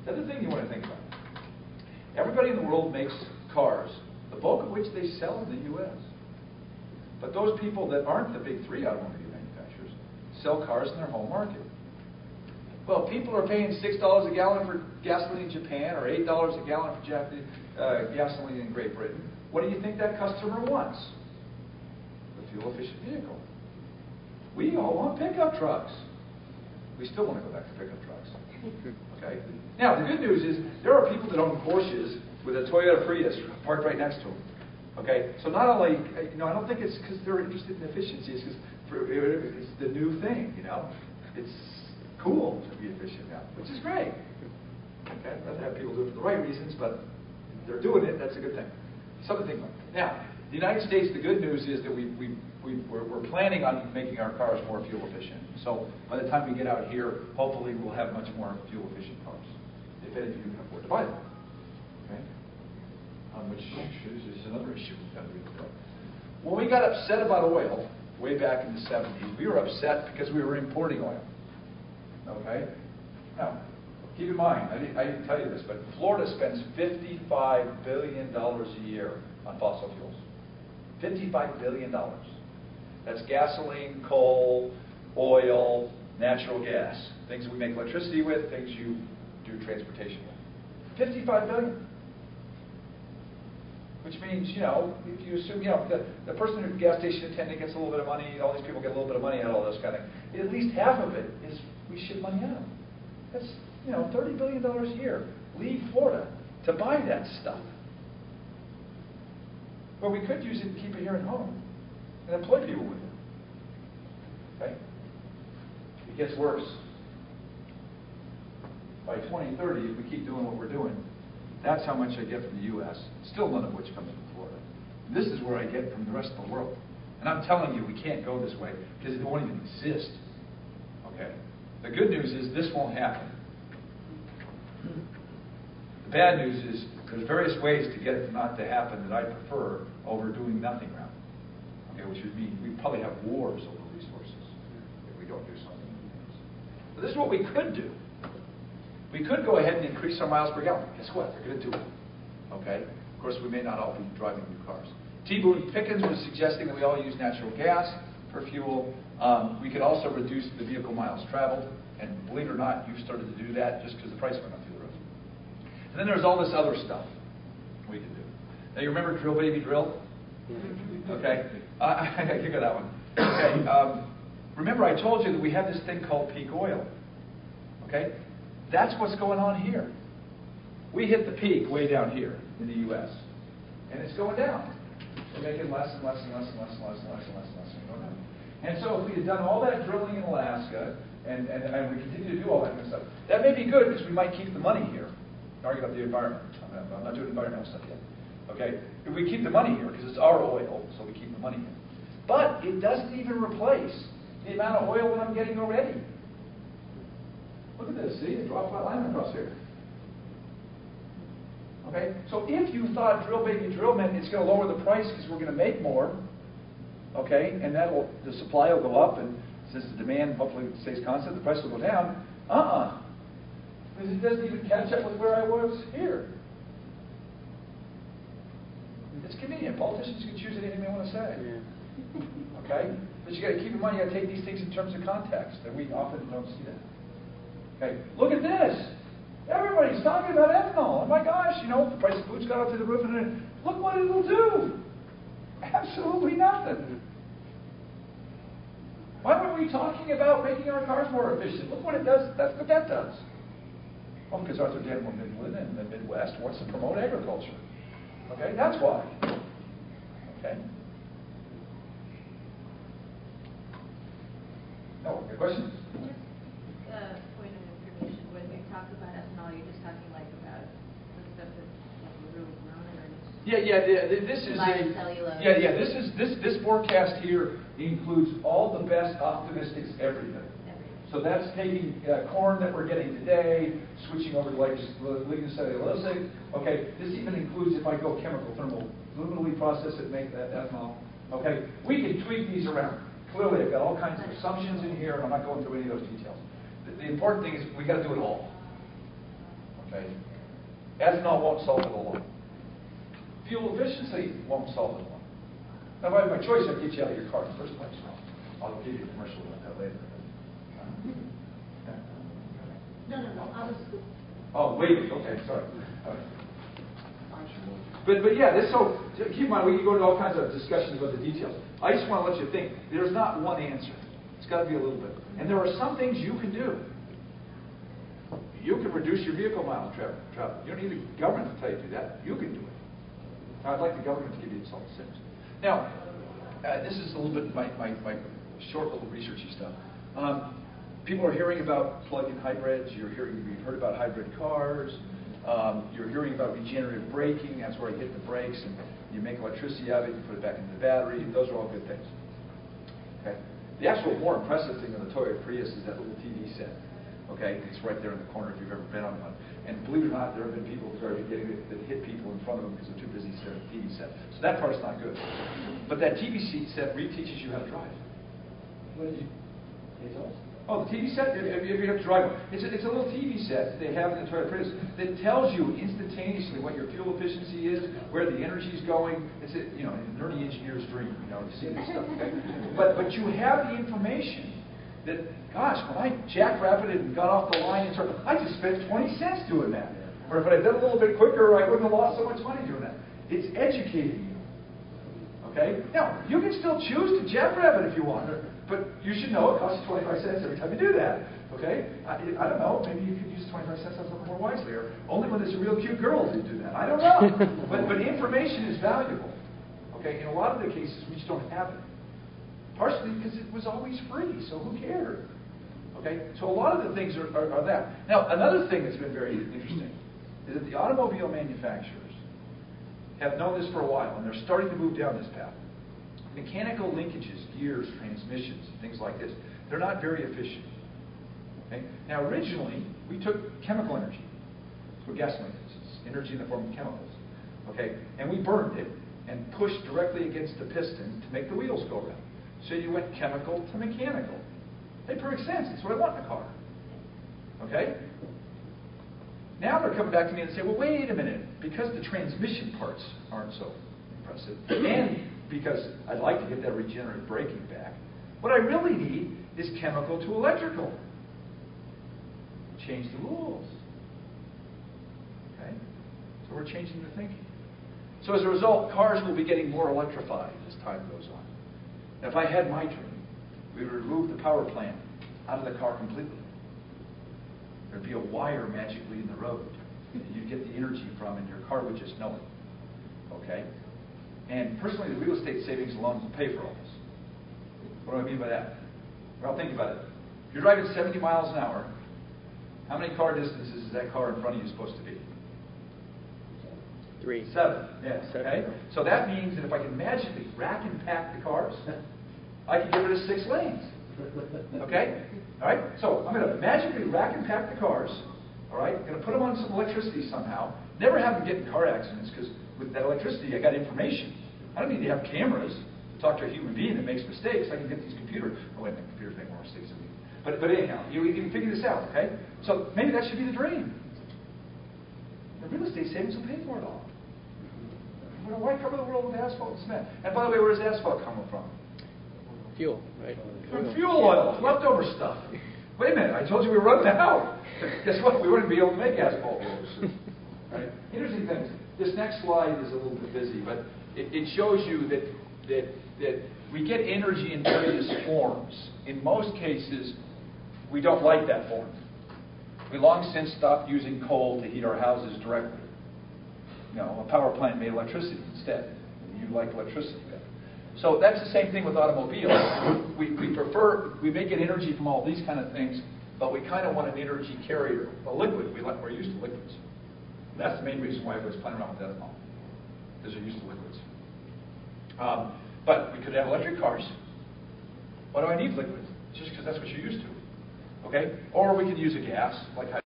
The other thing you want to think about. Everybody in the world makes cars, the bulk of which they sell in the U.S. But those people that aren't the big three automobile manufacturers sell cars in their home market. Well, people are paying $6 a gallon for gasoline in Japan or $8 a gallon for gasoline in Great Britain. What do you think that customer wants? The fuel-efficient vehicle. We all want pickup trucks. We still want to go back to pickup trucks. Okay. Now, the good news is there are people that own Porsches with a Toyota Prius parked right next to them. Okay. So not only, I don't think it's because they're interested in efficiency. It's because it's the new thing. It's cool to be efficient now, which is great. Okay. I'd rather have people do it for the right reasons, but if they're doing it, that's a good thing. Something to think about. Now, the United States, the good news is that we're planning on making our cars more fuel efficient. So by the time we get out here, hopefully we'll have much more fuel efficient cars, if any of you can afford to buy them. Okay? Which is another issue we've got to deal with. When we got upset about oil way back in the 70s, we were upset because we were importing oil. Okay? Now, keep in mind, I didn't tell you this, but Florida spends $55 billion a year on fossil fuels. $55 billion. That's gasoline, coal, oil, natural gas. Things we make electricity with, things you do transportation with. $55 billion. Which means, if you assume, the person who's gas station attendant gets a little bit of money, all these people get a little bit of money out of all this kind of thing. At least half of it is we ship money out. That's, $30 billion a year. Leave Florida to buy that stuff. Well, we could use it and keep it here at home and employ people with it. Okay? It gets worse. By 2030, if we keep doing what we're doing, that's how much I get from the U.S., still none of which comes from Florida. And this is where I get from the rest of the world. And I'm telling you, we can't go this way because it won't even exist. Okay? The good news is this won't happen. The bad news is there's various ways to get it not to happen that I prefer over doing nothing around it. Okay, which would mean we probably have wars over resources if we don't do something. But this is what we could do. We could go ahead and increase our miles per gallon. Guess what? They're going to do it. Okay? Of course, we may not all be driving new cars. T. Boone Pickens was suggesting that we all use natural gas for fuel. We could also reduce the vehicle miles traveled. And believe it or not, you've started to do that just because the price went up through the roof. And then there's all this other stuff we can do. Now, you remember Drill Baby Drill? Okay. You got that one. Okay. Remember, I told you that we have this thing called peak oil. Okay? That's what's going on here. We hit the peak way down here in the U.S. And it's going down. We're making less and less and less and less and less and less and less and less and going down. And so if we had done all that drilling in Alaska, and we continue to do all that kind of stuff, that may be good because we might keep the money here. Argue about the environment. I'm not doing environmental stuff yet. Okay? If we keep the money here, because it's our oil, so we keep the money here. But it doesn't even replace the amount of oil that I'm getting already. Look at this, see? It dropped my line across here. Okay? So if you thought Drill Baby Drill meant it's going to lower the price because we're going to make more, okay, and the supply will go up, and since the demand hopefully stays constant, the price will go down. Because it doesn't even catch up with where I was here. It's convenient. Politicians can choose anything they want to say. Yeah. Okay? But you got to keep in mind, you got to take these things in terms of context, and we often don't see that. Okay, look at this. Everybody's talking about ethanol. Oh my gosh, the price of food's gone up to the roof, and then look what it'll do. Absolutely nothing. Why weren't we talking about making our cars more efficient? Look what it does. That's what that does. Well, because Arthur Danimore Midland and the Midwest wants to promote agriculture. Okay, that's why. Okay. No, your questions? Point of information. When you talk about ethanol, you're just talking like about the stuff that's like really grown or this is this forecast here includes all the best optimistics everything. So that's taking corn that we're getting today, switching over to lignocellulosic. Okay, this even includes if I go chemical thermally process it, make that ethanol. Okay, we can tweak these around. Clearly, I've got all kinds of assumptions in here, and I'm not going through any of those details. The important thing is we got to do it all. Okay? Ethanol won't solve it alone. Fuel efficiency won't solve it alone. Now, if I have my choice, I'd get you out of your car in the first place. I'll give you a commercial about that later. No, I was. Oh, wait. Okay, sorry. But yeah, so keep in mind, we can go into all kinds of discussions about the details. I just want to let you think, there's not one answer. It's got to be a little bit. And there are some things you can do. You can reduce your vehicle miles travel. You don't need the government to tell you to do that. You can do it. Now, I'd like the government to give you some tips. Now, this is a little bit my short little researchy stuff. People are hearing about plug-in hybrids. You've heard about hybrid cars. You're hearing about regenerative braking. That's where you hit the brakes and you make electricity out of it. You put it back into the battery. Those are all good things. Okay. The actual more impressive thing on the Toyota Prius is that little TV set. Okay, it's right there in the corner if you've ever been on one. And believe it or not, there have been people that hit people in front of them because they're too busy staring at the TV set. So that part's not good. But that TV set reteaches you how to drive. What did you? Oh, the TV set, if you have to drive one. It's a little TV set they have in the Toyota Prius that tells you instantaneously what your fuel efficiency is, where the energy's going. It's a nerdy engineer's dream, to see this stuff, okay? But you have the information that, gosh, when I jackrabbited and got off the line and started, I just spent 20 cents doing that. Or if I did a little bit quicker, I wouldn't have lost so much money doing that. It's educating you. Okay? Now, you can still choose to jackrabbit if you want, but you should know it costs you 25 cents every time you do that. Okay? I don't know. Maybe you could use 25 cents a little more wisely, or only when there's a real cute girl to do that. I don't know. but information is valuable. Okay? In a lot of the cases, we just don't have it. Partially because it was always free, so who cared? Okay? So a lot of the things are that. Now, another thing that's been very interesting is that the automobile manufacturers have known this for a while, and they're starting to move down this path. Mechanical linkages, gears, transmissions, things like this, they're not very efficient. Okay? Now, originally, we took chemical energy. That's what gasoline is. It's energy in the form of chemicals. Okay? And we burned it and pushed directly against the piston to make the wheels go around. So you went chemical to mechanical. Made perfect sense. That's what I want in a car. Okay? Now they're coming back to me and say, well, wait a minute. Because the transmission parts aren't so impressive, and because I'd like to get that regenerative braking back, what I really need is chemical to electrical. Change the rules. Okay? So we're changing the thinking. So as a result, cars will be getting more electrified as time goes on. Now, if I had my dream, we would remove the power plant out of the car completely. There'd be a wire magically in the road that you'd get the energy from, and your car would just know it. Okay? And personally, the real estate savings alone will pay for all this. What do I mean by that? Well, think about it. If you're driving 70 miles an hour, how many car distances is that car in front of you supposed to be? 3. 7. Yes. Okay? So that means that if I can magically rack and pack the cars, I can get rid of 6 lanes. Okay? All right? So I'm going to magically rack and pack the cars. All right? I'm going to put them on some electricity somehow. Never have them get in car accidents, because with that electricity, I got information. I don't need to have cameras to talk to a human being that makes mistakes. I can get these computers. Oh, wait a minute, computers make more mistakes than we do. But anyhow, you can figure this out, okay? So maybe that should be the dream. The real estate savings will pay for it all. Why cover the world with asphalt and cement? And by the way, where does asphalt come from? Fuel, right? From fuel oil, leftover stuff. Wait a minute, I told you we were running out. Guess what? We wouldn't be able to make asphalt roads. Right? Interesting things. This next slide is a little bit busy, but it shows you that we get energy in various forms. In most cases, we don't like that form. We long since stopped using coal to heat our houses directly. A power plant made electricity instead. You like electricity better. So that's the same thing with automobiles. We may get energy from all these kind of things, but we kind of want an energy carrier, a liquid. We're used to liquids. That's the main reason why everybody's playing around with ethanol, because they're used to liquids. But we could have electric cars. Why do I need liquids? Just because that's what you're used to. Okay? Or we could use a gas, like